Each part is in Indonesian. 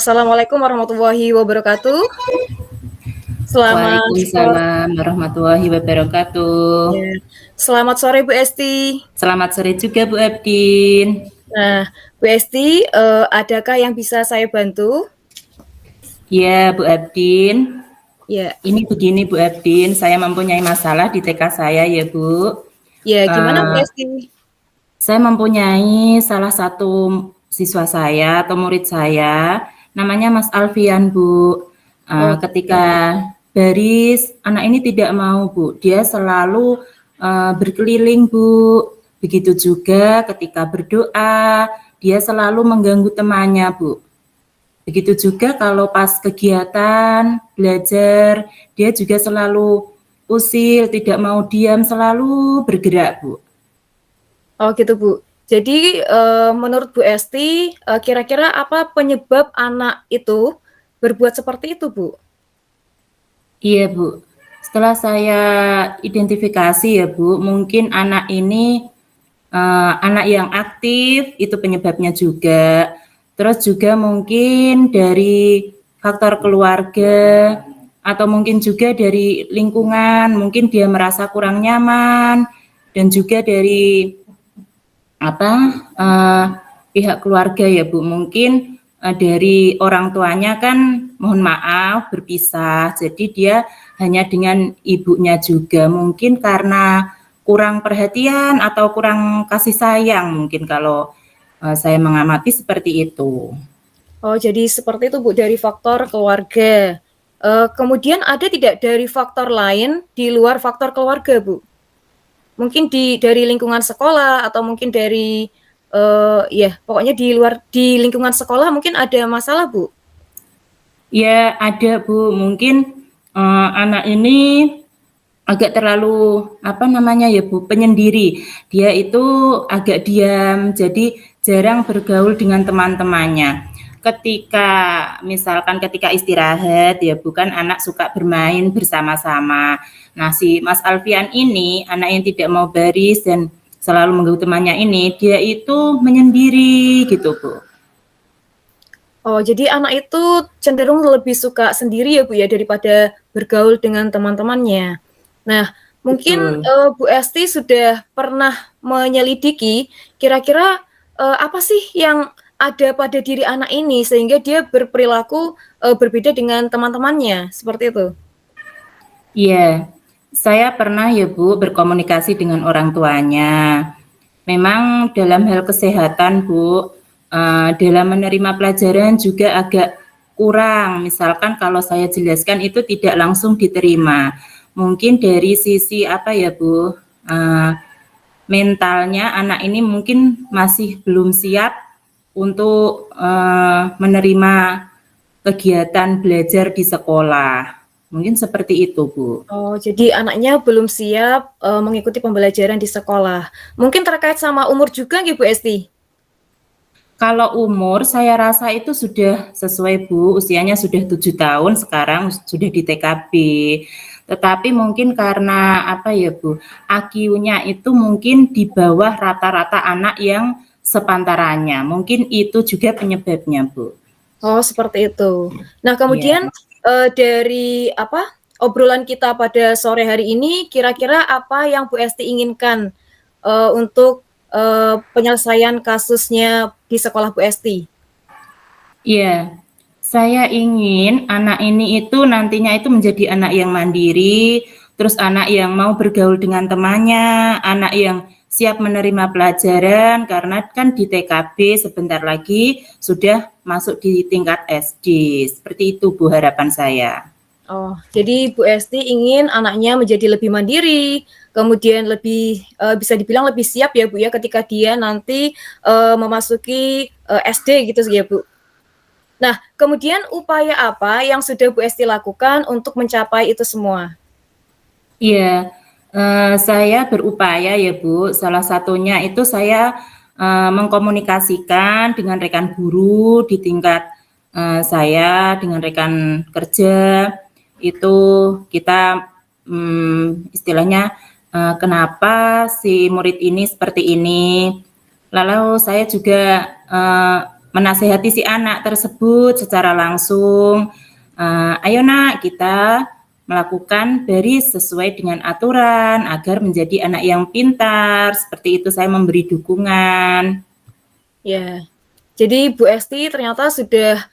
Assalamualaikum warahmatullahi wabarakatuh. Selamat sore. Waalaikumsalam warahmatullahi wabarakatuh. Ya. Selamat sore Bu Esti. Selamat sore juga Bu Abdin. Nah, Bu Esti, adakah yang bisa saya bantu? Ya Bu Abdin, Ya, ini begini Bu Abdin, saya mempunyai masalah di TK saya ya Bu. ya gimana Bu Uh, Esti? saya mempunyai salah satu siswa saya atau murid saya, namanya Mas Alfian Bu. Oh, Ketika baris, anak ini tidak mau Bu, dia selalu berkeliling Bu. Begitu juga ketika berdoa, dia selalu mengganggu temannya Bu. Begitu juga kalau pas kegiatan, belajar, dia juga selalu usil, tidak mau diam, selalu bergerak Bu. oh gitu Bu. Jadi menurut Bu Esti, kira-kira apa penyebab anak itu berbuat seperti itu Bu? Iya Bu, setelah saya identifikasi ya Bu, mungkin anak ini anak yang aktif itu penyebabnya juga. Terus juga mungkin dari faktor keluarga atau mungkin juga dari lingkungan, mungkin dia merasa kurang nyaman dan juga dari apa pihak keluarga ya Bu, mungkin dari orang tuanya kan mohon maaf berpisah, jadi dia hanya dengan ibunya juga, mungkin karena kurang perhatian atau kurang kasih sayang, mungkin kalau saya mengamati seperti itu. Oh, jadi seperti itu Bu, dari faktor keluarga. Kemudian ada tidak dari faktor lain di luar faktor keluarga Bu? Mungkin dari lingkungan sekolah atau mungkin dari ya pokoknya di lingkungan sekolah mungkin ada masalah Bu? Ya ada Bu, mungkin anak ini agak terlalu apa namanya ya Bu, penyendiri. Dia itu agak diam, jadi jarang bergaul dengan teman-temannya. Ketika misalkan ketika istirahat ya bukan anak suka bermain bersama-sama. Nah, si Mas Alfian ini anak yang tidak mau baris dan selalu mengganggu temannya ini, dia itu menyendiri gitu Bu. Oh, jadi anak itu cenderung lebih suka sendiri ya Bu ya daripada bergaul dengan teman-temannya. Nah, mungkin Betul. Bu Esti sudah pernah menyelidiki kira-kira apa sih yang ada pada diri anak ini sehingga dia berperilaku berbeda dengan teman-temannya seperti itu. Iya, saya pernah ya Bu berkomunikasi dengan orang tuanya. Memang dalam hal kesehatan Bu, dalam menerima pelajaran juga agak kurang. Misalkan kalau saya jelaskan itu tidak langsung diterima. Mungkin dari sisi apa ya Bu, mentalnya anak ini mungkin masih belum siap untuk menerima kegiatan belajar di sekolah. Mungkin seperti itu Bu. Oh, jadi anaknya belum siap mengikuti pembelajaran di sekolah. Mungkin terkait sama umur juga nggih Bu Esti? Kalau umur saya rasa itu sudah sesuai Bu, usianya sudah 7 tahun sekarang sudah di TKB. Tetapi mungkin karena apa ya Bu, IQ-nya itu mungkin di bawah rata-rata anak yang sepantarannya. Mungkin itu juga penyebabnya Bu. Oh, seperti itu. Nah, Iya. kemudian dari apa obrolan kita pada sore hari ini, kira-kira apa yang Bu Esti inginkan untuk penyelesaian kasusnya di sekolah Bu Esti? Iya, saya ingin anak ini itu nantinya itu menjadi anak yang mandiri, terus anak yang mau bergaul dengan temannya, anak yang siap menerima pelajaran karena kan di TKB sebentar lagi sudah masuk di tingkat SD. Seperti itu Bu harapan saya. Oh, jadi Bu Esti ingin anaknya menjadi lebih mandiri, kemudian lebih bisa dibilang lebih siap ya Bu ya ketika dia nanti memasuki SD gitu ya Bu. Nah, kemudian upaya apa yang sudah Bu Esti lakukan untuk mencapai itu semua? Iya, saya berupaya ya Bu, salah satunya itu saya mengkomunikasikan dengan rekan guru di tingkat saya dengan rekan kerja, itu kita istilahnya kenapa si murid ini seperti ini. Lalu saya juga menasehati si anak tersebut secara langsung, ayo nak kita melakukan baris sesuai dengan aturan agar menjadi anak yang pintar, seperti itu saya memberi dukungan. Ya, jadi Bu Esti ternyata sudah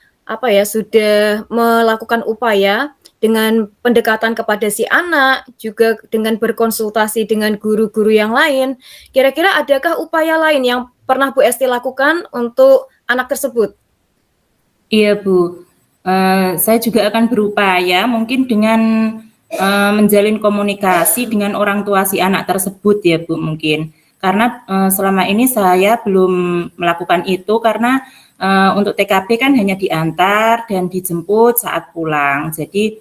sudah melakukan upaya dengan pendekatan kepada si anak, juga dengan berkonsultasi dengan guru-guru yang lain. Kira-kira adakah upaya lain yang pernah Bu Esti lakukan untuk anak tersebut? Iya Bu, saya juga akan berupaya mungkin dengan menjalin komunikasi dengan orang tua si anak tersebut ya Bu mungkin. Karena selama ini saya belum melakukan itu karena untuk TKP kan hanya diantar dan dijemput saat pulang. Jadi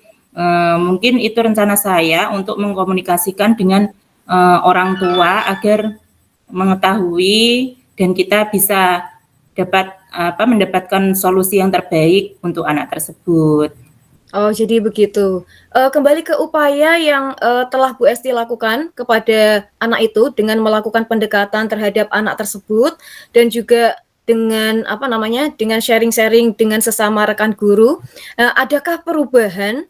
mungkin itu rencana saya untuk mengkomunikasikan dengan orang tua agar mengetahui dan kita bisa mendapatkan solusi yang terbaik untuk anak tersebut. Oh, jadi begitu. Kembali ke upaya yang telah Bu Esti lakukan kepada anak itu dengan melakukan pendekatan terhadap anak tersebut dan juga dengan dengan sharing-sharing dengan sesama rekan guru. Adakah perubahan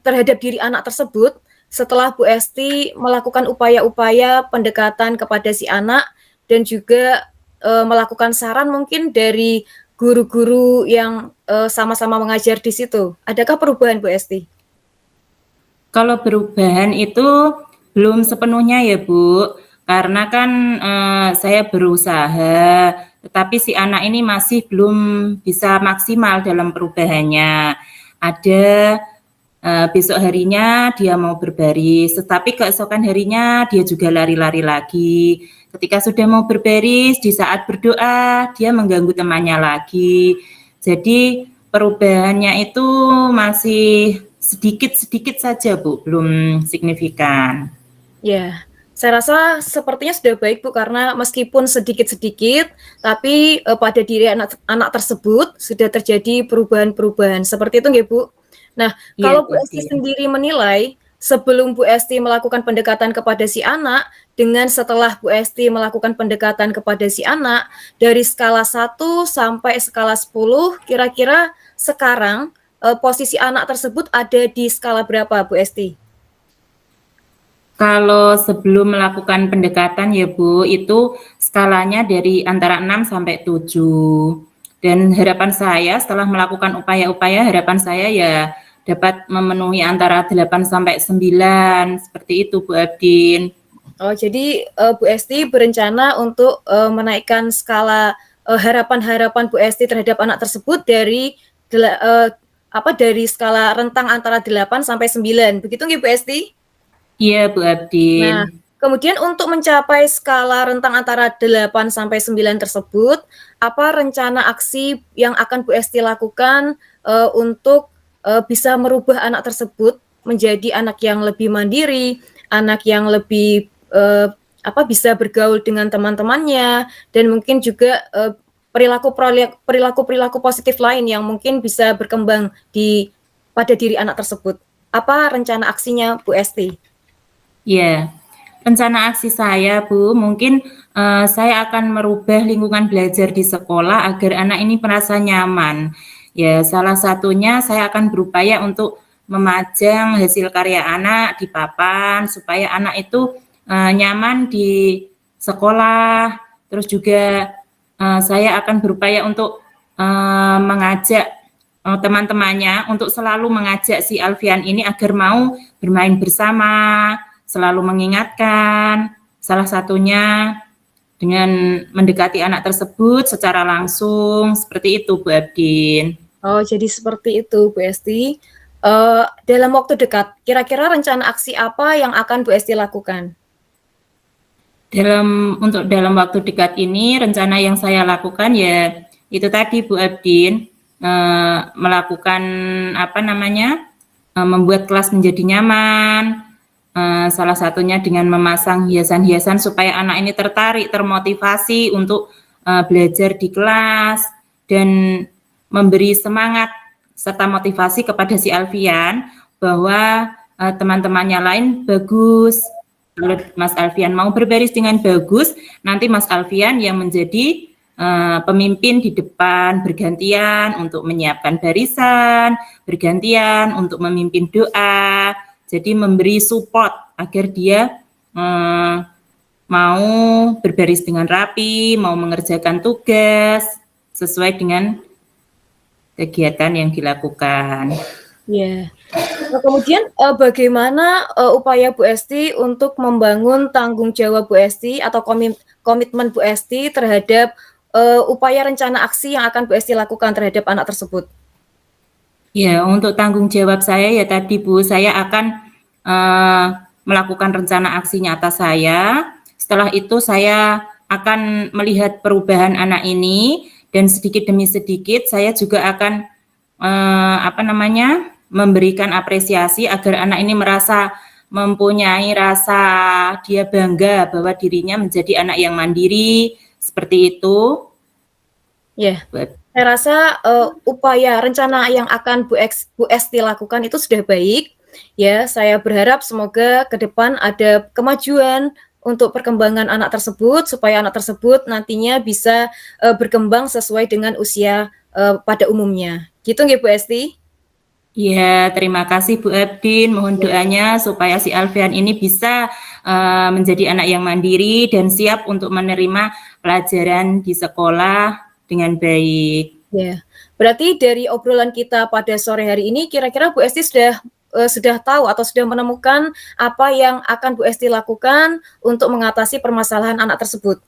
terhadap diri anak tersebut setelah Bu Esti melakukan upaya-upaya pendekatan kepada si anak dan juga melakukan saran mungkin dari guru-guru yang sama-sama mengajar di situ? Adakah perubahan Bu Esti? Kalau perubahan itu belum sepenuhnya ya Bu, karena kan saya berusaha, tetapi si anak ini masih belum bisa maksimal dalam perubahannya. Ada besok harinya dia mau berbaris, tetapi keesokan harinya dia juga lari-lari lagi. Ketika sudah mau berbaris, di saat berdoa dia mengganggu temannya lagi. Jadi perubahannya itu masih sedikit-sedikit saja Bu, belum signifikan. Ya, saya rasa sepertinya sudah baik Bu, karena meskipun sedikit-sedikit, tapi pada diri anak tersebut sudah terjadi perubahan-perubahan. Seperti itu nggih Bu? Nah, Iya kalau Bu Bu Esti Adin. sendiri menilai, sebelum Bu Esti melakukan pendekatan kepada si anak, dengan setelah Bu Esti melakukan pendekatan kepada si anak, dari skala 1 sampai skala 10, kira-kira sekarang posisi anak tersebut ada di skala berapa Bu Esti? Kalau sebelum melakukan pendekatan ya Bu, itu skalanya dari antara 6 sampai 7. Dan harapan saya setelah melakukan upaya-upaya, harapan saya ya dapat memenuhi antara 8 sampai 9, seperti itu Bu Abdin. Oh, jadi Bu Esti berencana untuk menaikkan skala harapan-harapan Bu Esti terhadap anak tersebut dari dari skala rentang antara 8 sampai 9. Begitu nggih Bu Esti? Iya Bu Abdin. Nah, kemudian untuk mencapai skala rentang antara 8 sampai 9 tersebut, apa rencana aksi yang akan Bu Esti lakukan untuk bisa merubah anak tersebut menjadi anak yang lebih mandiri, anak yang lebih bisa bergaul dengan teman-temannya, dan mungkin juga perilaku-perilaku positif lain yang mungkin bisa berkembang pada diri anak tersebut. Apa rencana aksinya Bu Esti? Ya, rencana aksi saya Bu, mungkin saya akan merubah lingkungan belajar di sekolah agar anak ini merasa nyaman. Ya, salah satunya saya akan berupaya untuk memajang hasil karya anak di papan supaya anak itu nyaman di sekolah. Terus juga saya akan berupaya untuk mengajak teman-temannya untuk selalu mengajak si Alfian ini agar mau bermain bersama, selalu mengingatkan, salah satunya dengan mendekati anak tersebut secara langsung, seperti itu Bu Abdin. Oh, jadi seperti itu Bu Esti. Dalam waktu dekat, kira-kira rencana aksi apa yang akan Bu Esti lakukan? Untuk dalam waktu dekat ini, rencana yang saya lakukan ya itu tadi Bu Abdin, melakukan membuat kelas menjadi nyaman, salah satunya dengan memasang hiasan-hiasan supaya anak ini tertarik, termotivasi untuk belajar di kelas dan memberi semangat serta motivasi kepada si Alfian bahwa teman-temannya lain bagus. Kalau Mas Alfian mau berbaris dengan bagus, nanti Mas Alfian yang menjadi pemimpin di depan bergantian untuk menyiapkan barisan, bergantian untuk memimpin doa. Jadi memberi support agar dia mau berbaris dengan rapi, mau mengerjakan tugas sesuai dengan kegiatan yang dilakukan. Ya. Nah, kemudian bagaimana upaya Bu Esti untuk membangun tanggung jawab Bu Esti atau komitmen Bu Esti terhadap upaya rencana aksi yang akan Bu Esti lakukan terhadap anak tersebut? Ya, untuk tanggung jawab saya ya tadi Bu, saya akan melakukan rencana aksi nyata saya. Setelah itu saya akan melihat perubahan anak ini dan sedikit demi sedikit saya juga akan memberikan apresiasi agar anak ini merasa mempunyai rasa dia bangga bahwa dirinya menjadi anak yang mandiri, seperti itu. Ya, saya rasa upaya rencana yang akan Bu Esti lakukan itu sudah baik. Ya, saya berharap semoga ke depan ada kemajuan untuk perkembangan anak tersebut supaya anak tersebut nantinya bisa berkembang sesuai dengan usia pada umumnya. Gitu nggih Bu Esti? Ya, terima kasih Bu Abdin. Mohon doanya supaya si Alfian ini bisa menjadi anak yang mandiri dan siap untuk menerima pelajaran di sekolah dengan baik. Ya, berarti dari obrolan kita pada sore hari ini, kira-kira Bu Esti sudah tahu atau sudah menemukan apa yang akan Bu Esti lakukan untuk mengatasi permasalahan anak tersebut?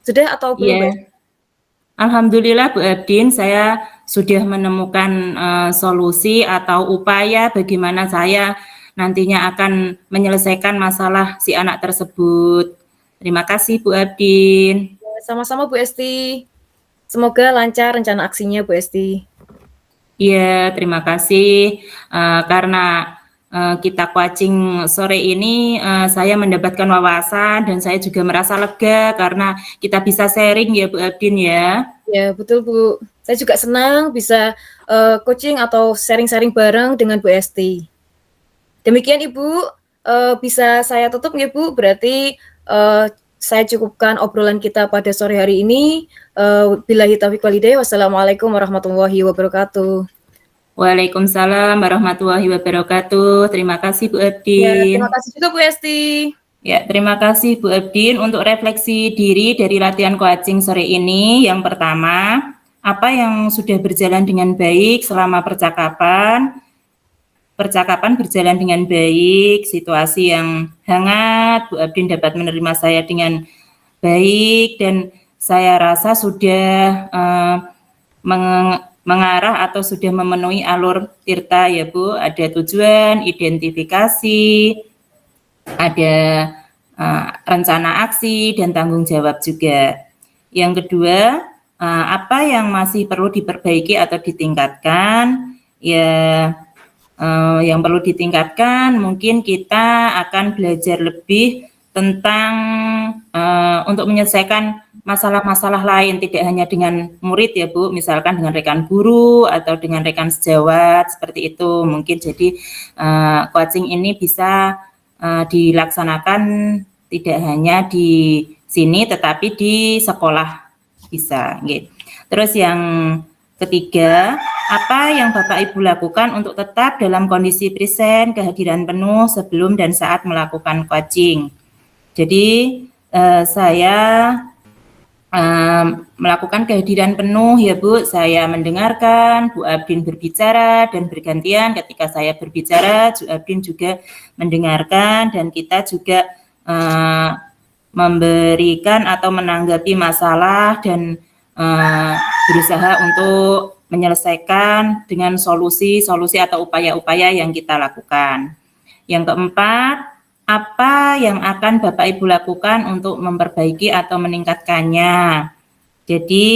Sudah atau belum? Ya. Alhamdulillah Bu Abdin, saya sudah menemukan solusi atau upaya bagaimana saya nantinya akan menyelesaikan masalah si anak tersebut. Terima kasih Bu Abdin. Sama-sama Bu Esti. Semoga lancar rencana aksinya Bu Esti. Iya, terima kasih. Karena kita coaching sore ini, saya mendapatkan wawasan dan saya juga merasa lega karena kita bisa sharing ya Bu Abdin ya. Ya, betul Bu. Saya juga senang bisa coaching atau sharing-sharing bareng dengan Bu Esti. Demikian Ibu, bisa saya tutup ya Bu, berarti saya cukupkan obrolan kita pada sore hari ini. Billahi taufiq wal hidayah. Wassalamualaikum warahmatullahi wabarakatuh. Waalaikumsalam warahmatullahi wabarakatuh. Terima kasih Bu Abdin. Ya, terima kasih juga Bu Esti. Ya, terima kasih Bu Abdin untuk refleksi diri dari latihan coaching sore ini. Yang pertama, apa yang sudah berjalan dengan baik selama percakapan? Percakapan berjalan dengan baik, situasi yang hangat, Bu Abdin dapat menerima saya dengan baik dan saya rasa sudah mengarah atau sudah memenuhi alur tirta ya Bu. Ada tujuan, identifikasi, ada rencana aksi dan tanggung jawab juga. Yang kedua, apa yang masih perlu diperbaiki atau ditingkatkan? Ya, yang perlu ditingkatkan mungkin kita akan belajar lebih tentang untuk menyelesaikan masalah-masalah lain, tidak hanya dengan murid ya Bu, misalkan dengan rekan guru atau dengan rekan sejawat, seperti itu. Mungkin jadi coaching ini bisa dilaksanakan tidak hanya di sini tetapi di sekolah bisa. Terus yang ketiga, apa yang Bapak Ibu lakukan untuk tetap dalam kondisi present, kehadiran penuh sebelum dan saat melakukan coaching. Jadi saya melakukan kehadiran penuh ya Bu, saya mendengarkan Bu Abdin berbicara dan bergantian ketika saya berbicara, Bu Abdin juga mendengarkan dan kita juga memberikan atau menanggapi masalah dan berusaha untuk menyelesaikan dengan solusi-solusi atau upaya-upaya yang kita lakukan. Yang keempat, apa yang akan Bapak Ibu lakukan untuk memperbaiki atau meningkatkannya? Jadi,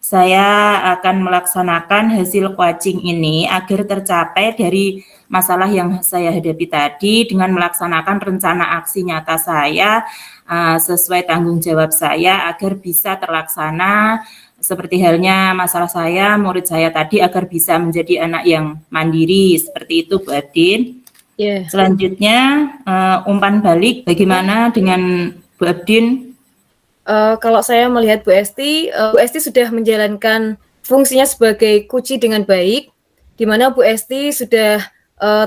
saya akan melaksanakan hasil coaching ini agar tercapai dari masalah yang saya hadapi tadi dengan melaksanakan rencana aksi nyata saya sesuai tanggung jawab saya agar bisa terlaksana seperti halnya masalah saya, murid saya tadi agar bisa menjadi anak yang mandiri, seperti itu Bu Abdin. Yeah. Selanjutnya umpan balik, bagaimana dengan Bu Abdin? Kalau saya melihat Bu Esti, Bu Esti sudah menjalankan fungsinya sebagai coach dengan baik, di mana Bu Esti sudah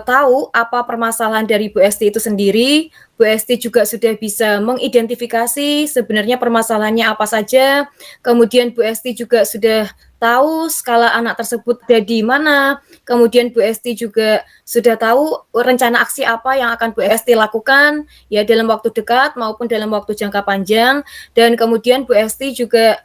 tahu apa permasalahan dari Bu Esti itu sendiri. Bu Esti juga sudah bisa mengidentifikasi sebenarnya permasalahannya apa saja. Kemudian Bu Esti juga sudah tahu skala anak tersebut ada di mana. Kemudian Bu Esti juga sudah tahu rencana aksi apa yang akan Bu Esti lakukan ya dalam waktu dekat maupun dalam waktu jangka panjang. Dan kemudian Bu Esti juga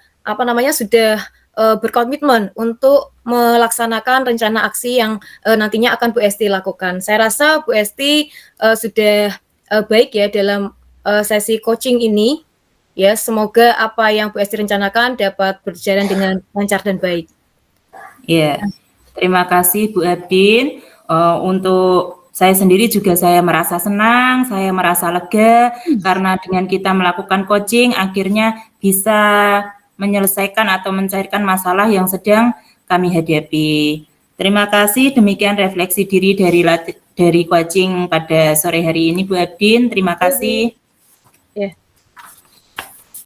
sudah berkomitmen untuk melaksanakan rencana aksi yang nantinya akan Bu Esti lakukan. Saya rasa Bu Esti sudah baik ya dalam sesi coaching ini. Ya, semoga apa yang Bu Esti rencanakan dapat berjalan dengan lancar dan baik. Ya, terima kasih Bu Erdin. Untuk saya sendiri juga saya merasa senang, saya merasa lega karena dengan kita melakukan coaching akhirnya bisa menyelesaikan atau mencairkan masalah yang sedang kami hadapi. Terima kasih, demikian refleksi diri dari coaching pada sore hari ini Bu Erdin. Terima kasih.